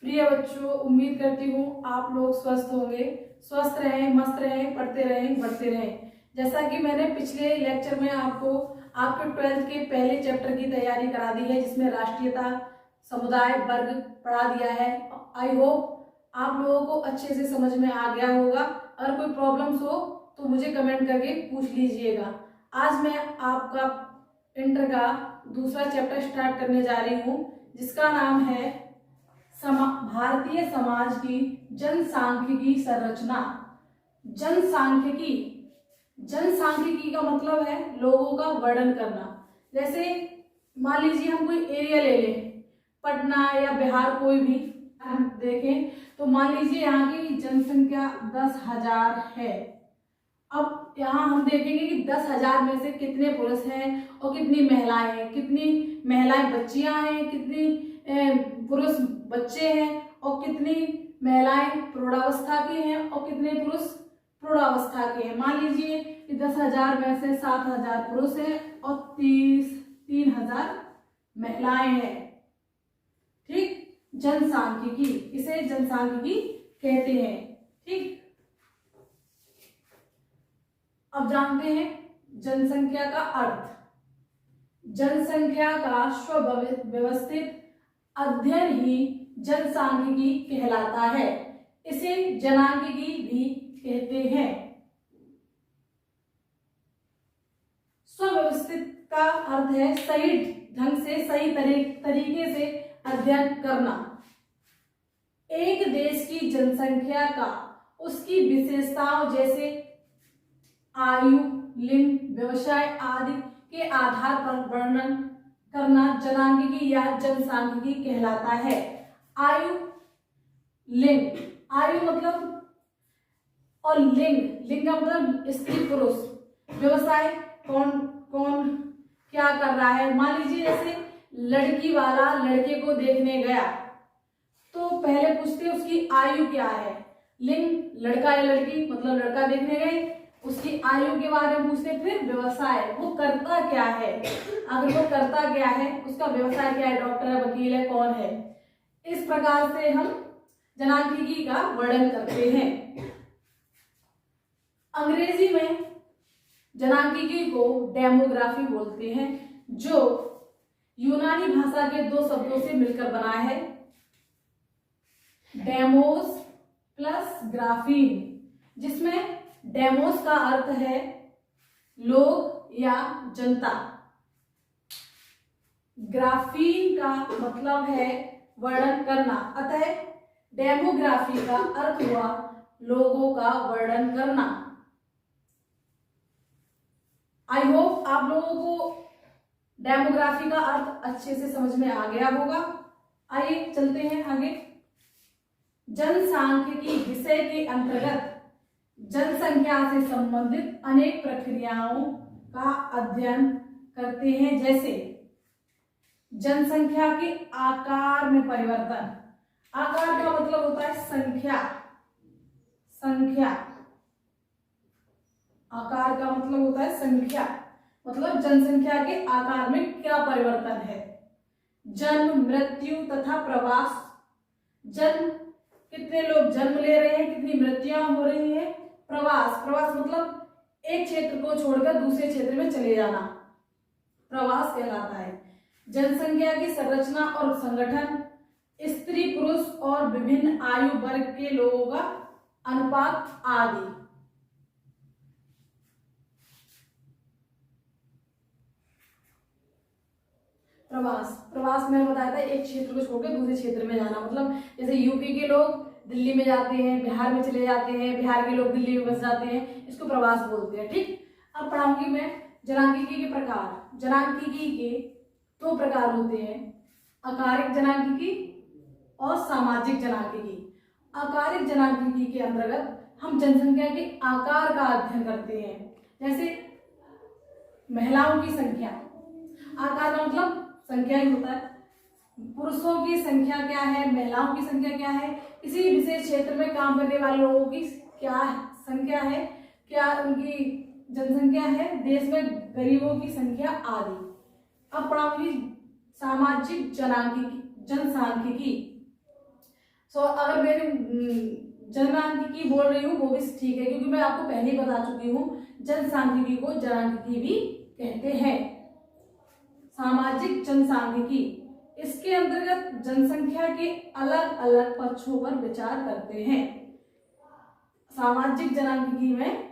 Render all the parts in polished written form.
प्रिय बच्चों, उम्मीद करती हूँ आप लोग स्वस्थ होंगे। स्वस्थ रहें, मस्त रहें, पढ़ते रहें, बढ़ते रहें। जैसा कि मैंने पिछले लेक्चर में आपको आपके 12th के पहले चैप्टर की तैयारी करा दी है, जिसमें राष्ट्रीयता, समुदाय, वर्ग पढ़ा दिया है। आई होप आप लोगों को अच्छे से समझ में आ गया होगा। अगर कोई प्रॉब्लम्स हो तो मुझे कमेंट करके पूछ लीजिएगा। आज मैं आपका इंटर का दूसरा चैप्टर स्टार्ट करने जा रही हूँ, जिसका नाम है भारतीय समाज की जनसांख्यिकी संरचना। जनसांख्यिकी जनसांख्यिकी का मतलब है लोगों का वर्णन करना। जैसे मान लीजिए हम कोई एरिया ले लें, पटना या बिहार, कोई भी हम देखें तो मान लीजिए यहाँ की जनसंख्या 10,000 है। अब यहाँ हम देखेंगे कि 10,000 में से कितने पुरुष हैं और कितनी महिलाएं हैं, कितनी महिलाएं बच्चियां हैं, कितनी पुरुष बच्चे हैं और कितनी महिलाएं प्रौढ़ावस्था की हैं और कितने पुरुष प्रौढ़ावस्था के हैं। मान लीजिए कि 10,000 में से 7,000 पुरुष हैं और 3,000 महिलाएं हैं। ठीक, जनसांख्यिकी, इसे जनसांख्यिकी कहते हैं। ठीक, अब जानते हैं जनसंख्या का अर्थ। जनसंख्या का सुव्यवस्थित अध्ययन ही जनसांख्यिकी कहलाता है। इसे जनांकिकी भी कहते हैं। सुव्यवस्थित का अर्थ है सही ढंग से, सही तरीके से अध्ययन करना। एक देश की जनसंख्या का उसकी विशेषताओं जैसे आयु, लिंग, व्यवसाय आदि के आधार पर वर्णन करना जनांकिकी या जनसांख्यिकी कहलाता है। आयु, लिंग, आयु मतलब और लिंग का मतलब स्त्री पुरुष, व्यवसाय कौन कौन क्या कर रहा है। मान लीजिए जैसे लड़की वाला लड़के को देखने गया तो पहले पूछते हैं उसकी आयु क्या है। लिंग, लड़का या लड़की, मतलब लड़का देखने गए, उसकी आयु के बारे में पूछते। फिर व्यवसाय, वो करता क्या है, अगर वो करता क्या है, उसका व्यवसाय क्या है, डॉक्टर है, वकील है, कौन है। इस प्रकार से हम जनांकिकी का वर्णन करते हैं। अंग्रेजी में जनांकिकी को डेमोग्राफी बोलते हैं, जो यूनानी भाषा के दो शब्दों से मिलकर बना है, डेमोस प्लस ग्राफीन, जिसमें डेमोस का अर्थ है लोग या जनता, ग्राफीन का मतलब है वर्णन करना। अतः डेमोग्राफी का अर्थ हुआ लोगों का वर्णन करना। आई होप आप लोगों को डेमोग्राफी का अर्थ अच्छे से समझ में आ गया होगा। आइए चलते हैं आगे। जनसांख्यिकी विषय के अंतर्गत जनसंख्या से संबंधित अनेक प्रक्रियाओं का अध्ययन करते हैं, जैसे जनसंख्या के आकार में परिवर्तन। आकार का मतलब होता है संख्या, आकार का मतलब होता है संख्या, मतलब जनसंख्या के आकार में क्या परिवर्तन है। जन्म, मृत्यु तथा प्रवास। जन्म, कितने लोग जन्म ले रहे हैं, कितनी मृत्युआं हो रही है। प्रवास मतलब एक क्षेत्र को छोड़कर दूसरे क्षेत्र में चले जाना, प्रवास कहलाता है। जनसंख्या की संरचना और संगठन, स्त्री पुरुष और विभिन्न आयु वर्ग के लोगों का अनुपात आदि। प्रवास मैंने बताया था एक क्षेत्र को छोड़कर दूसरे क्षेत्र में जाना, मतलब जैसे यूपी के लोग दिल्ली में जाते हैं, बिहार में चले जाते हैं, बिहार के लोग दिल्ली में बस जाते हैं, इसको प्रवास बोलते हैं। ठीक, अब पढ़ाऊंगी मैं जनांकिकी के प्रकार। जनांकिकी के दो प्रकार होते हैं, आकारिक जनांकिकी और सामाजिक जनांकिकी। आकारिक जनांकिकी के अंतर्गत हम जनसंख्या के आकार का अध्ययन करते हैं। जैसे महिलाओं की संख्या, आकार का मतलब संख्या ही होता है। पुरुषों की संख्या क्या है, महिलाओं की संख्या क्या है, किसी विशेष क्षेत्र में काम करने वाले लोगों की क्या संख्या है, क्या उनकी जनसंख्या है, देश में गरीबों की संख्या आदि। अब पढ़ाऊंगी सामाजिक जनसांख्यिकी। अगर मेरे जनसांख्यिकी बोल रही हूँ वो भी ठीक है, क्योंकि मैं आपको पहले ही बता चुकी हूँ जनसांख्यिकी को जनांख्यिकी भी कहते हैं। सामाजिक जनसांख्यिकी, इसके अंतर्गत जनसंख्या के अलग अलग पक्षों पर विचार करते हैं। सामाजिक जनांख्यिकी में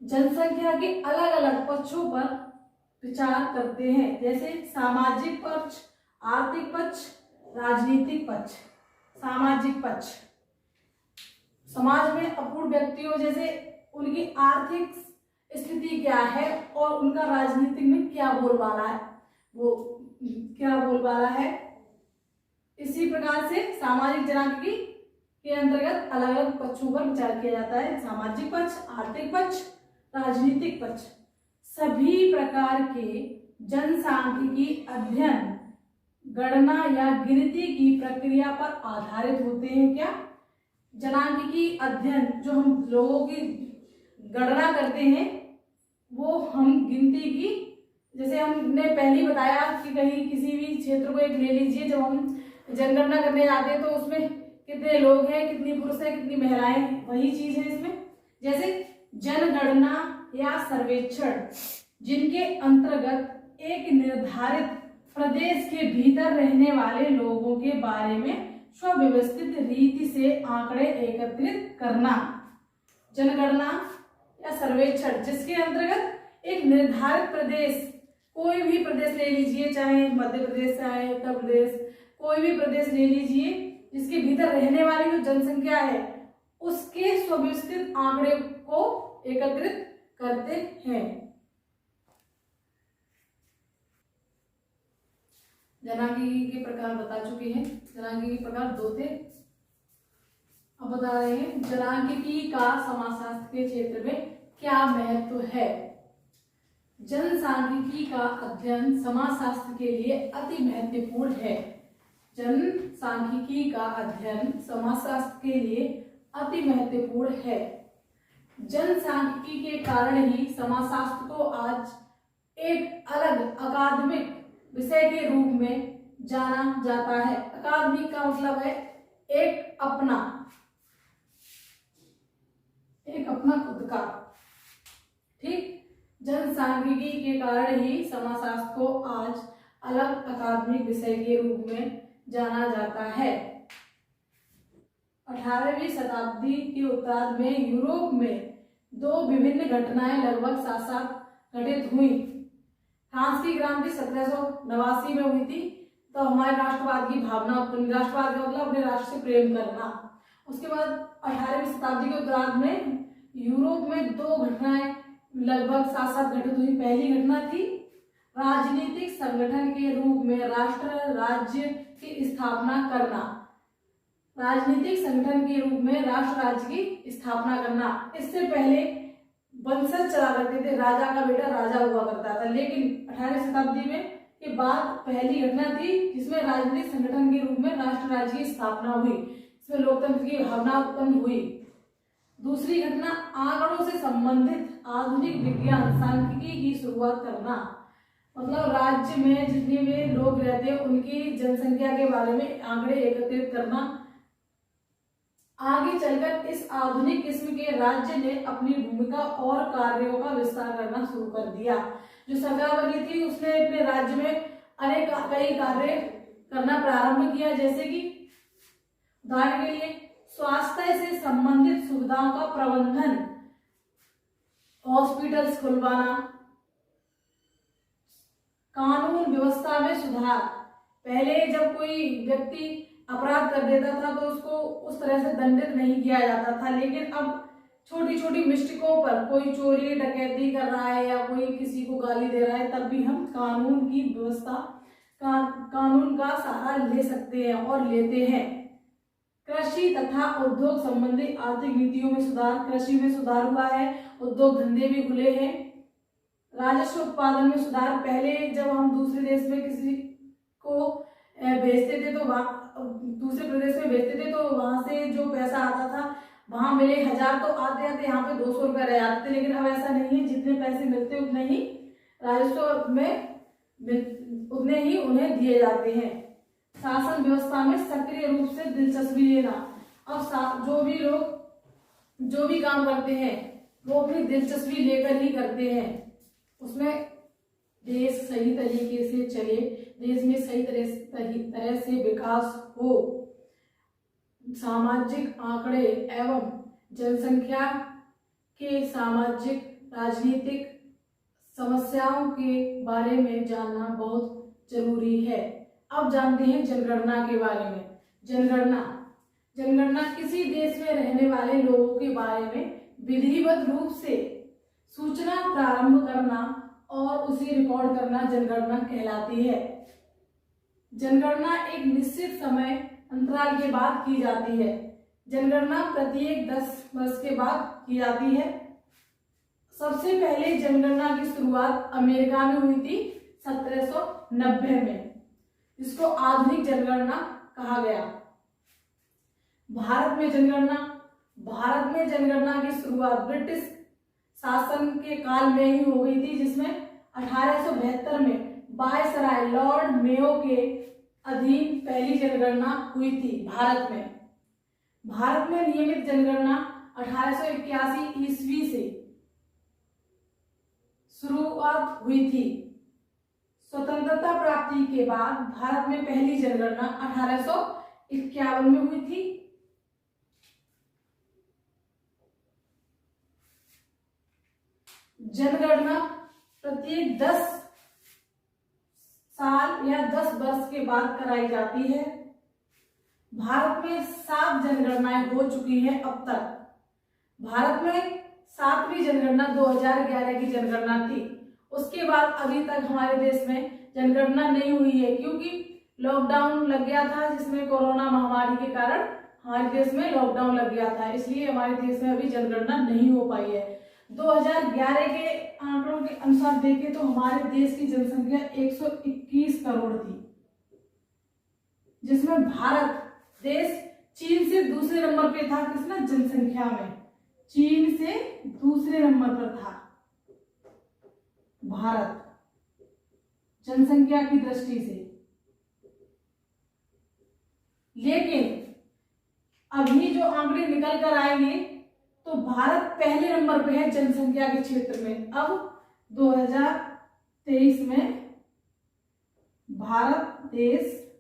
जनसंख्या के अलग अलग पक्षों पर विचार करते हैं, जैसे सामाजिक पक्ष, आर्थिक पक्ष, राजनीतिक पक्ष। सामाजिक पक्ष, समाज में अपूर्ण व्यक्तियों जैसे उनकी आर्थिक स्थिति क्या है और उनका राजनीतिक में क्या बोलबाला है, वो क्या बोलबाला है। इसी प्रकार से सामाजिक जनांख्यिकी के अंतर्गत अलग अलग पक्षों पर विचार किया जाता है। सामाजिक पक्ष, आर्थिक पक्ष, राजनीतिक पक्ष। सभी प्रकार के जनसांख्यिकी अध्ययन गणना या गिनती की प्रक्रिया पर आधारित होते हैं। क्या? जनांख्यिकी अध्ययन, जो हम लोगों की गणना करते हैं वो हम गिनती की, जैसे हमने पहले ही बताया कि कहीं किसी भी क्षेत्र को एक ले लीजिए, जब हम जनगणना करने जाते हैं तो उसमें कितने लोग हैं, कितनी पुरुष हैं, कितनी महिलाएं, वही चीज है इसमें। जैसे जनगणना या सर्वेक्षण, जिनके अंतर्गत एक निर्धारित प्रदेश के भीतर रहने वाले लोगों के बारे में सुव्यवस्थित रीति से आंकड़े एकत्रित करना। जनगणना या सर्वेक्षण, जिसके अंतर्गत एक निर्धारित प्रदेश, कोई भी प्रदेश ले लीजिए, चाहे मध्य प्रदेश, चाहे उत्तर प्रदेश, कोई भी प्रदेश ले लीजिए, जिसके भीतर रहने वाली जो जनसंख्या है उसके सुव्यवस्थित आंकड़े को एकत्रित करते हैं। जनांख्यिकी के प्रकार बता चुके हैं। जनांख्यिकी के प्रकार 2 थे, अब बता रहे हैं जनांख्यिकी का समाजशास्त्र के क्षेत्र में क्या महत्व है। जनसांख्यिकी का अध्ययन समाजशास्त्र के लिए अति महत्वपूर्ण है। जनसांख्यिकी का अध्ययन समाजशास्त्र के लिए अति महत्वपूर्ण है। जनसांख्यिकी के कारण ही समाजशास्त्र को आज एक अलग अकादमिक विषय के रूप में जाना जाता है। अकादमिक का मतलब है एक अपना खुद का, ठीक। जनसांख्यिकी के कारण ही समाजशास्त्र को आज अलग अकादमिक विषय के रूप में जाना जाता है। 18वीं शताब्दी के उत्तरार्ध में यूरोप में 2 विभिन्न घटनाएं लगभग साथ साथ घटित हुई। फ्रांस की क्रांति 1789 में हुई थी, तो हमारे राष्ट्रवाद की भावना, राष्ट्रवाद का मतलब अपने राष्ट्र से प्रेम करना। उसके बाद 18वीं शताब्दी के उत्तरार्ध में यूरोप में 2 घटनाएं लगभग साथ साथ घटित हुई। पहली घटना थी राजनीतिक संगठन के रूप में राष्ट्र राज्य की स्थापना करना। राजनीतिक संगठन के रूप में राष्ट्र राज्य की स्थापना करना। इससे पहले वंशज चला करते थे, राजा का बेटा राजा हुआ करता था, लेकिन 18वीं शताब्दी में के बाद पहली घटना थी जिसमें राजनीतिक संगठन के रूप में राष्ट्र राज्य की स्थापना हुई। इसमें लोकतंत्र की भावना उत्पन्न हुई। दूसरी घटना आंकड़ों से संबंधित आधुनिक विज्ञान सांख्यिकी की शुरुआत करना। मतलब राज्य में जितने भी लोग रहते हैं उनकी जनसंख्या के बारे में आंकड़े एकत्रित करना। आगे चलकर इस आधुनिक किस्म के राज्य ने अपनी भूमिका और कार्यों का विस्तार करना शुरू कर दिया। जो सरकार बनी थी उसने अपने राज्य में कई कार्य करना प्रारंभ किया, जैसे कि उदाहरण के लिए स्वास्थ्य से संबंधित सुविधाओं का प्रबंधन, हॉस्पिटल्स खुलवाना, कानून व्यवस्था में सुधार। पहले जब कोई व्यक्ति अपराध कर देता था तो उसको उस तरह से दंडित नहीं किया जाता था, लेकिन अब छोटी छोटी मिस्टेकों पर, कोई चोरी डकैती कर रहा है या कोई किसी को गाली दे रहा है, तब भी हम कानून की व्यवस्था कानून का सहारा ले सकते हैं और लेते हैं। कृषि तथा उद्योग संबंधी आर्थिक नीतियों में सुधार, कृषि में सुधार हुआ है, उद्योग धंधे भी खुले हैं। राजस्व उत्पादन में सुधार। पहले जब हम दूसरे देश में किसी को भेजते थे तो दूसरे प्रदेश में भेजते थे तो वहां से जो पैसा आता था वहां मिले 1000 तो आते आते यहाँ पे 200 रुपये रह जाते थे, लेकिन अब ऐसा नहीं है। जितने पैसे मिलते उतने ही राजस्व में उतने ही उन्हें दिए जाते हैं। शासन व्यवस्था में सक्रिय रूप से दिलचस्पी लेना। अब जो भी काम करते हैं वो अपनी दिलचस्पी लेकर ही करते हैं, उसमें देश सही तरीके से चले, देश में सही तरह से विकास हो, सामाजिक आंकड़े एवं जनसंख्या के सामाजिक राजनीतिक समस्याओं के बारे में जानना बहुत जरूरी है। अब जानते हैं जनगणना के बारे में। जनगणना किसी देश में रहने वाले लोगों के बारे में विधिवत रूप से सूचना प्रारंभ करना और उसे रिकॉर्ड करना जनगणना कहलाती है। जनगणना एक निश्चित समय अंतराल के बाद की जाती है। जनगणना प्रत्येक 10 वर्ष के बाद की जाती है। सबसे पहले जनगणना की शुरुआत अमेरिका में हुई थी 1790 में, जिसको आधुनिक जनगणना कहा गया। भारत में जनगणना की शुरुआत ब्रिटिश शासन के काल में ही हो गई थी, जिसमें 1872 में वायसराय लॉर्ड मेयो के अधीन पहली जनगणना हुई थी। भारत में नियमित जनगणना 1881 ईस्वी से शुरुआत हुई थी। स्वतंत्रता प्राप्ति के बाद भारत में पहली जनगणना 1851 में हुई थी। जनगणना प्रत्येक 10 साल या 10 वर्ष के बाद कराई जाती है। भारत में 7 जनगणनाएं हो चुकी हैं अब तक। भारत में 7वीं जनगणना 2011 की जनगणना थी। उसके बाद अभी तक हमारे देश में जनगणना नहीं हुई है, क्योंकि लॉकडाउन लग गया था, जिसमें कोरोना महामारी के कारण हमारे देश में लॉकडाउन लग गया था, इसलिए हमारे देश में अभी जनगणना नहीं हो पाई है। 2011 के आंकड़ों के अनुसार देखें तो हमारे देश की जनसंख्या 121 करोड़ थी, जिसमें भारत देश चीन से दूसरे नंबर पे था। किसना? जनसंख्या में चीन से दूसरे नंबर पर था भारत जनसंख्या की दृष्टि से। लेकिन अभी जो आंकड़े निकल कर आएंगे तो भारत पहले नंबर पे है जनसंख्या के क्षेत्र में। अब 2023 में भारत देश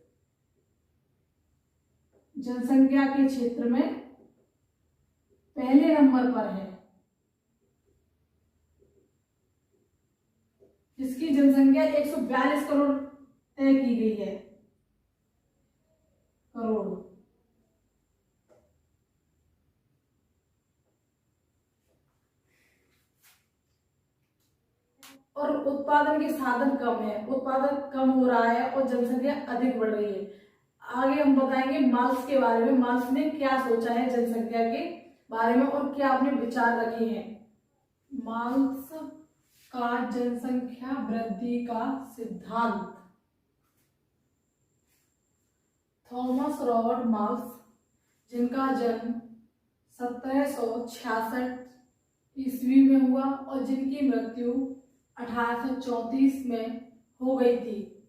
जनसंख्या के क्षेत्र में पहले नंबर पर है, जिसकी जनसंख्या 142 करोड़ तय की गई है। करोड़। और उत्पादन के साधन कम है, उत्पादन कम हो रहा है और जनसंख्या अधिक बढ़ रही है। आगे हम बताएंगे मार्क्स के बारे में, मार्क्स ने क्या सोचा है जनसंख्या के बारे में और क्या अपने विचार रखे हैं। मार्क्स का जनसंख्या वृद्धि का सिद्धांत। थॉमस रॉबर्ट मार्क्स, जिनका जन्म 1766 ईस्वी में हुआ और जिनकी मृत्यु 1834 में हो गई थी।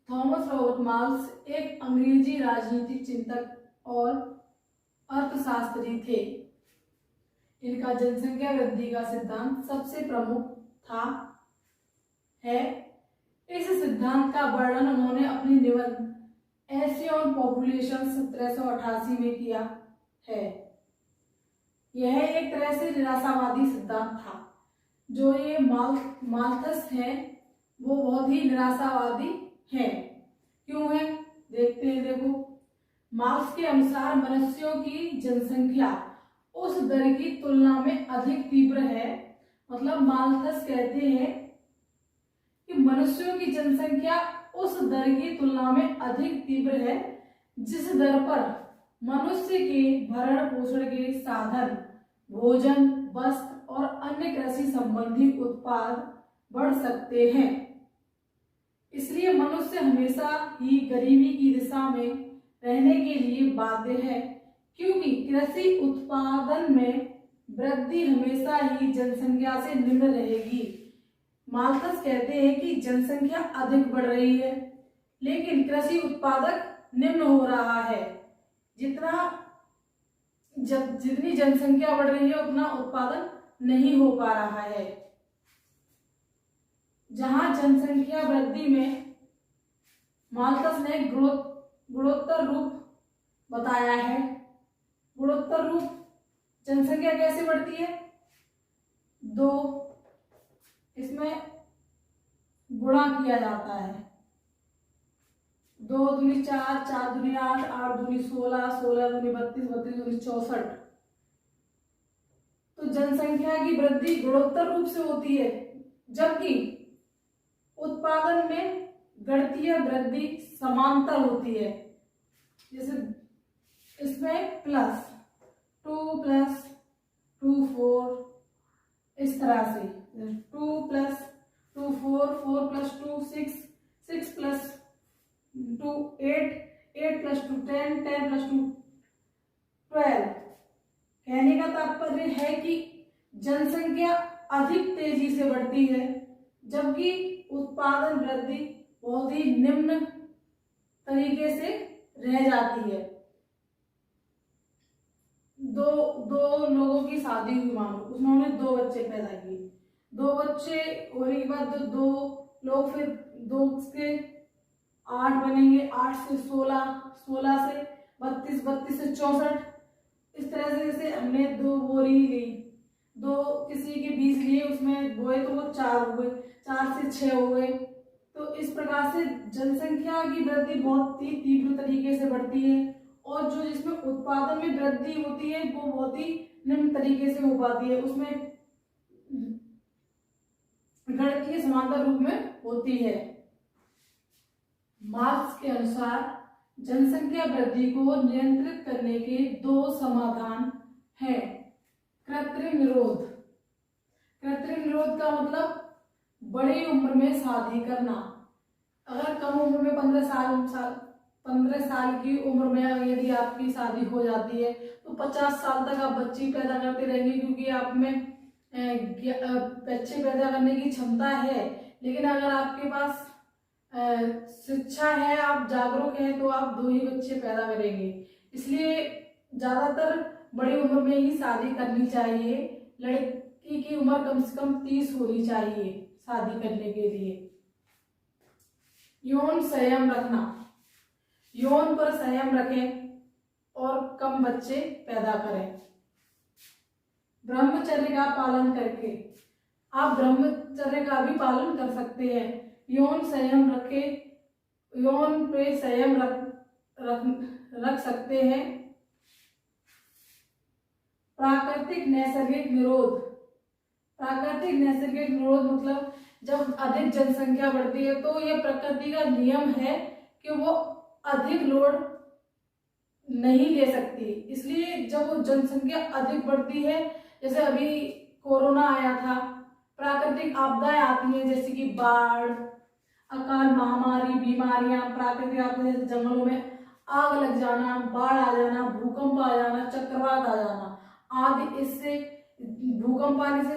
थॉमस रॉबर्ट मार्क्स एक अंग्रेजी राजनीतिक चिंतक और अर्थशास्त्री थे। इनका जनसंख्या वृद्धि का सिद्धांत सबसे प्रमुख है। इस सिद्धांत का वर्णन उन्होंने अपनी निबंध ऐसे ऑन पॉपुलेशन 1788 में किया है। यह एक तरह से निराशावादी सिद्धांत था। जो ये माल्थस हैं वो बहुत ही निराशावादी हैं। क्यों है देखते हैं। देखो, मार्क्स के अनुसार मनुष्यों की जनसंख्या उस दर की तुलना में अधिक तीव्र है। मतलब माल्थस कहते हैं कि मनुष्यों की जनसंख्या उस दर की तुलना में अधिक तीव्र है जिस दर पर मनुष्य के भरण पोषण के साधन, भोजन, वस्त्र और अन्य कृषि संबंधी उत्पाद बढ़ सकते हैं। इसलिए मनुष्य हमेशा ही गरीबी की दिशा में रहने के लिए बाध्य है, क्योंकि कृषि उत्पादन में वृद्धि हमेशा ही जनसंख्या से निम्न रहेगी। माल्थस कहते हैं कि जनसंख्या अधिक बढ़ रही है, लेकिन कृषि उत्पादक निम्न हो रहा है। जितनी जनसंख्या बढ़ रही है उतना उत्पादन नहीं हो पा रहा है। जहां जनसंख्या वृद्धि में माल्थस ने गुणोत्तर रूप बताया है। गुणोत्तर रूप जनसंख्या कैसे बढ़ती है? 2, इसमें गुणा किया जाता है। 2 दूनी 4, 4 दूनी 8, 8 दूनी 16, 16 दूनी 32, 32 दूनी 64। तो जनसंख्या की वृद्धि गुणोत्तर रूप से होती है, जबकि उत्पादन में गणितीय वृद्धि समांतर होती है। जैसे इसमें +2 + 2 4, इस तरह से 2 + 2 4, 4 + 2 6, 6 + 2 8, 8 + 2 10, 10 + 2 12। कहने का तात्पर्य है कि जनसंख्या अधिक तेजी से बढ़ती है, जबकि उत्पादन वृद्धि बहुत ही निम्न तरीके से रह जाती है। दो लोगों की शादी हुई, मानो उन्होंने 2 बच्चे पैदा किए। 2 बच्चे होने के बाद 2 लोग, फिर 2 से 8 बनेंगे, 8 से 16, 16 से 32, 32 से 64। इस तरह से जैसे हमने 2 बोरी ली, 2 किसी के बीज लिए, उसमें बोए तो वो 4 हुए, 4 से 6 हो गए। तो इस प्रकार से जनसंख्या की वृद्धि बहुत ही तीव्र तरीके से बढ़ती है, और जो जिसमें उत्पादन में वृद्धि होती है वो बहुत ही निम्न तरीके से हो पाती है, उसमें गणितीय समांतर रूप में होती है। मार्क्स के अनुसार जनसंख्या वृद्धि को नियंत्रित करने के 2 समाधान हैं। कृत्रिम निरोध। कृत्रिम निरोध का मतलब बड़ी उम्र में शादी करना। अगर कम उम्र में 15 साल की उम्र में यदि आपकी शादी हो जाती है तो 50 साल तक आप बच्ची पैदा करते रहेंगे, क्योंकि आप में बच्चे पैदा करने की क्षमता है। लेकिन अगर आपके पास शिक्षा है, आप जागरूक हैं, तो आप 2 ही बच्चे पैदा करेंगे। इसलिए ज्यादातर बड़ी उम्र में ही शादी करनी चाहिए। लड़की की उम्र कम से कम 30 होनी चाहिए शादी करने के लिए। यौन संयम रखना। यौन पर संयम रखें और कम बच्चे पैदा करें। ब्रह्मचर्य का पालन करके आप ब्रह्मचर्य का भी पालन कर सकते हैं। यौन संयम रखें, यौन पे संयम रख सकते हैं। प्राकृतिक नैसर्गिक निरोध। प्राकृतिक नैसर्गिक निरोध मतलब जब अधिक जनसंख्या बढ़ती है तो यह प्रकृति का नियम है कि वो अधिक लोड नहीं ले सकती, इसलिए जब वो जनसंख्या अधिक बढ़ती है, जैसे अभी कोरोना आया था, प्राकृतिक आपदाएं आती हैं जैसे कि बाढ़, अकाल महामारी, बीमारियां, प्राकृतिक आपदा जैसे जंगलों में आग लग जाना, बाढ़ आ जाना, भूकंप आ जाना, चक्रवात आ जाना आदि। इससे भूकंप आने से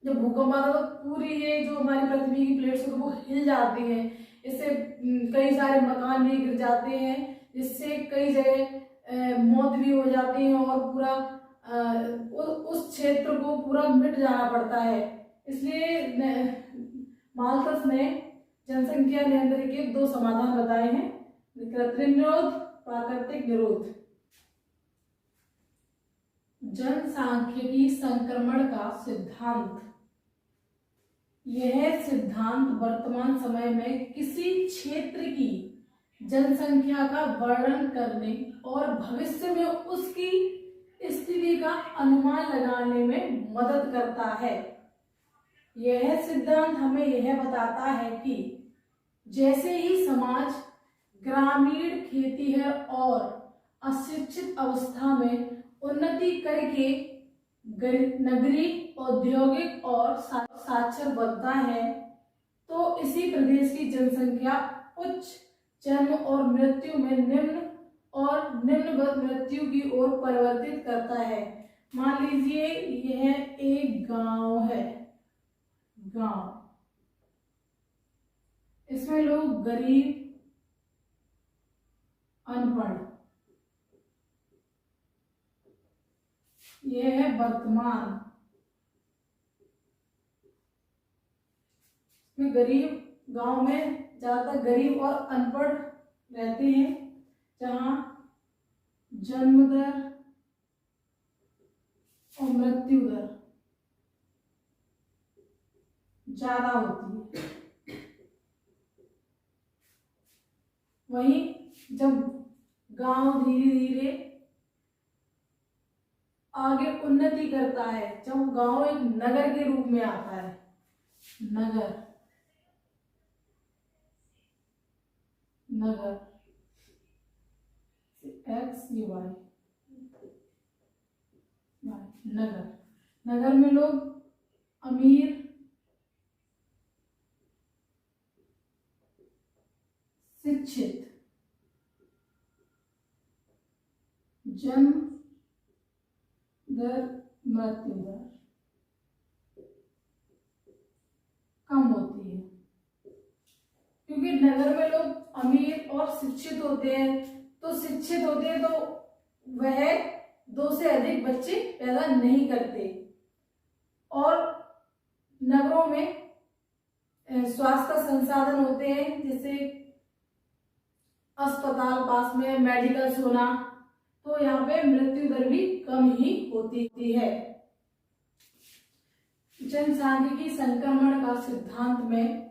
जब भूकंप आता है तो पूरी ये जो हमारी पृथ्वी की प्लेट्स होती है वो हिल जाती हैं। इससे कई सारे मकान भी गिर जाते हैं, जिससे कई जगह मौत भी हो जाती है और पूरा उस क्षेत्र को पूरा मिट जाना पड़ता है। इसलिए माल्थस ने जनसंख्या नियंत्रण के 2 समाधान बताए हैं, कृत्रिम निरोध, प्राकृतिक निरोध। जनसांख्यिकी संक्रमण का सिद्धांत। यह सिद्धांत वर्तमान समय में किसी क्षेत्र की जनसंख्या का वर्णन करने और भविष्य में उसकी स्थिति का अनुमान लगाने में मदद करता है। यह सिद्धांत हमें यह बताता है कि जैसे ही समाज ग्रामीण, खेतीहर और अशिक्षित अवस्था में उन्नति करके नगरीय, औद्योगिक और साक्षर बनता है, तो इसी प्रदेश की जनसंख्या उच्च जन्म और मृत्यु में निम्न और निम्न मृत्यु की ओर परिवर्तित करता है। मान लीजिए यह एक गांव है, गांव, इसमें लोग गरीब अनपढ़। ये है वर्तमान में गरीब, गांव में ज्यादातर गरीब और अनपढ़ रहते हैं, जहां जन्म दर और मृत्यु दर ज्यादा होती है। वहीं जब गांव धीरे धीरे आगे उन्नति करता है, जब गांव एक नगर के रूप में आता है, नगर नगर एक्स वाई, नगर, नगर में लोग अमीर, शिक्षित, जन्म दर मृत्यु दर कम होती है, क्योंकि नगर में लोग अमीर और शिक्षित होते हैं। तो शिक्षित होते हैं तो वह 2 से अधिक बच्चे पैदा नहीं करते, और नगरों में स्वास्थ्य का संसाधन होते हैं, जैसे अस्पताल पास में, मेडिकल्स होना, तो यहाँ पे मृत्यु दर भी कम ही होती है। जनसांख्यिकी संक्रमण का सिद्धांत में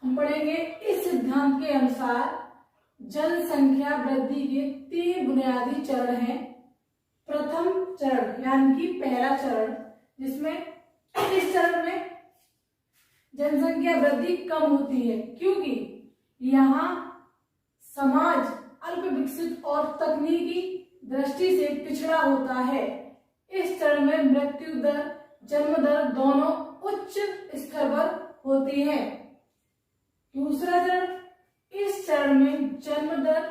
हम पढ़ेंगे, इस सिद्धांत के अनुसार जनसंख्या वृद्धि के 3 बुनियादी चरण हैं। प्रथम चरण यानी कि पहला चरण, जिसमें इस चरण में जनसंख्या वृद्धि कम होती है, क्योंकि यहाँ समाज अल्प विकसित और तकनीकी दृष्टि से पिछड़ा होता है। इस चरण में मृत्यु दर, जन्म दर दोनों उच्च स्तर पर होती है। दूसरा चरण, इस चरण में जन्म दर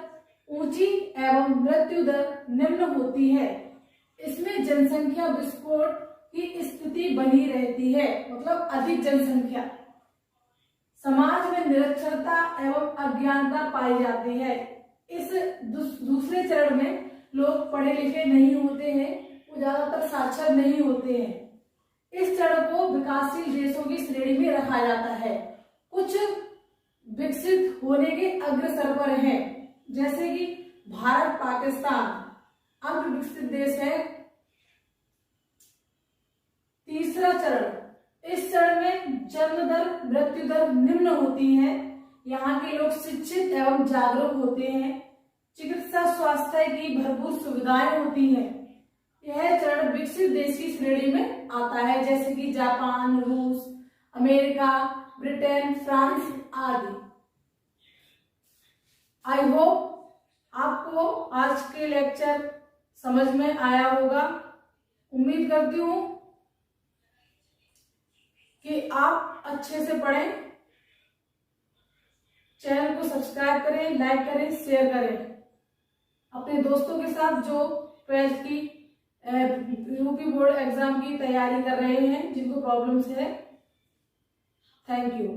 ऊंची एवं मृत्यु दर निम्न होती है। इसमें जनसंख्या विस्फोट की स्थिति बनी रहती है, मतलब अधिक जनसंख्या, समाज में निरक्षरता एवं अज्ञानता पाई जाती है। इस दूसरे चरण में लोग पढ़े लिखे नहीं होते हैं, वो ज्यादातर साक्षर नहीं होते हैं। इस चरण को विकासशील देशों की श्रेणी में रखा जाता है। कुछ विकसित होने के अग्रसर पर हैं, जैसे कि भारत, पाकिस्तान अल्प विकसित देश है। तीसरा चरण, इस चरण में जन्म दर, मृत्यु दर निम्न होती है। यहाँ के लोग शिक्षित एवं जागरूक होते हैं, चिकित्सा स्वास्थ्य की भरपूर सुविधाएं होती हैं। यह चरण विकसित देश की श्रेणी में आता है, जैसे कि जापान, रूस, अमेरिका, ब्रिटेन, फ्रांस आदि। आई होप आपको आज के लेक्चर समझ में आया होगा। उम्मीद करती हूँ कि आप अच्छे से पढ़ें। चैनल को सब्सक्राइब करें, लाइक करें, शेयर करें अपने दोस्तों के साथ जो 12th की यूपी बोर्ड एग्जाम की तैयारी कर रहे हैं, जिनको प्रॉब्लम्स है। Thank you.